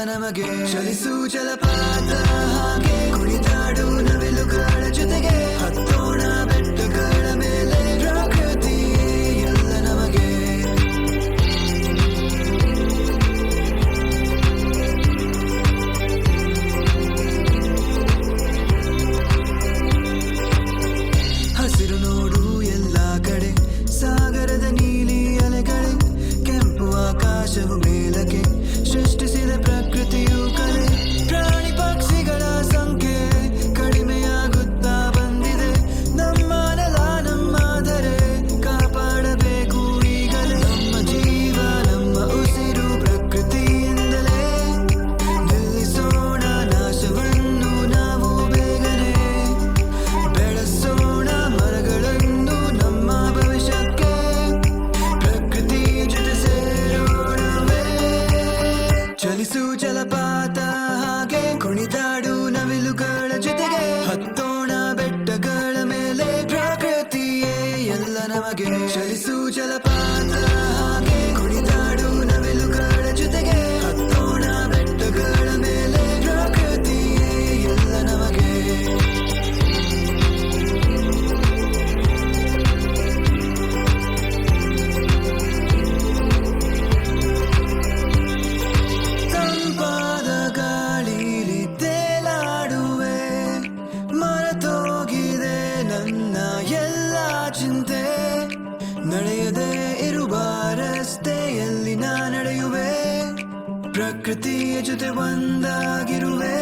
ನಮಗೆ ಚಲಿಸು ಜಲಪಾತ ಹಾಗೆ ಕುಣಿದಾಡು ನವಿಲುಗಳ ಜೊತೆಗೆ ಹತ್ತೋಣ ಬೆಟ್ಟಗಳ ಮೇಲೆ ಪ್ರಕೃತಿ ಎಲ್ಲ ನಮಗೆ ಹಸಿರು ನೋಡು ಎಲ್ಲ ಕಡೆ ಸಾಗರದ ನೀಲಿ ಅಲೆಗಳೇ ಕೆಂಪು ಆಕಾಶವು ಮೇಲಕ್ಕೆ ಸೃಷ್ಟಿಸಿದ ಪ್ರಕೃತಿಯು ಕಲೆ ಪ್ರಾಣಿ ಪಕ್ಷಿಗಳ ಸಂಖ್ಯೆ ಕಡಿಮೆಯಾಗುತ್ತಾ ಬಂದಿದೆ ನಮ್ಮ ನೆಲ ನಮ್ಮಾದರೆ ಕಾಪಾಡಬೇಕು ಈಗಲೇ ನಮ್ಮ ಜೀವ ನಮ್ಮ ಉಸಿರು ಪ್ರಕೃತಿಯಿಂದಲೇ ನಿಲ್ಲಿಸೋಣ ನಾಶವನ್ನು ನಾವು ಬೇಗನೆ ಬೆಳೆಸೋಣ ಮರಗಳನ್ನು ನಮ್ಮ ಭವಿಷ್ಯಕ್ಕೆ ಪ್ರಕೃತಿ ಜೊತೆ ಸೇರೋಣವೇ ಚಲಿಸು ಜಲಪಾತ ಹಾಗೆ ಕುಣಿದಾಡು ನವಿಲುಗಳ ಜೊತೆಗೆ ಹತ್ತೋಣ ಬೆಟ್ಟಗಳ ಮೇಲೆ ಪ್ರಕೃತಿಯೇ ಎಲ್ಲ ನಮಗೆ ಚಲಿಸು ಜಲಪಾತ ಹಾಗೆ ಕುಣಿದಾಡು ನವಿಲುಗಳ ಜೊತೆಗೆ ಹತ್ತೋಣ ಬೆಟ್ಟಗಳ ಮೇಲೆ ಪ್ರಕೃತಿಯೇ ಎಲ್ಲ ನಮಗೆ ತಂಪಾದ ಗಾಳಿಲಿ ತೇಲಾಡುವೆ ಮರೆತೋಗಿದೆ ನನ್ನ ಎಲ್ಲ ಚಿಂತೆ ನಡೆಯದೇ ಇರುವ ರಸ್ತೆಯಲ್ಲಿ ನಾ ನಡೆಯುವೆ ಪ್ರಕೃತಿಯ ಜೊತೆ ಒಂದಾಗಿರುವೆ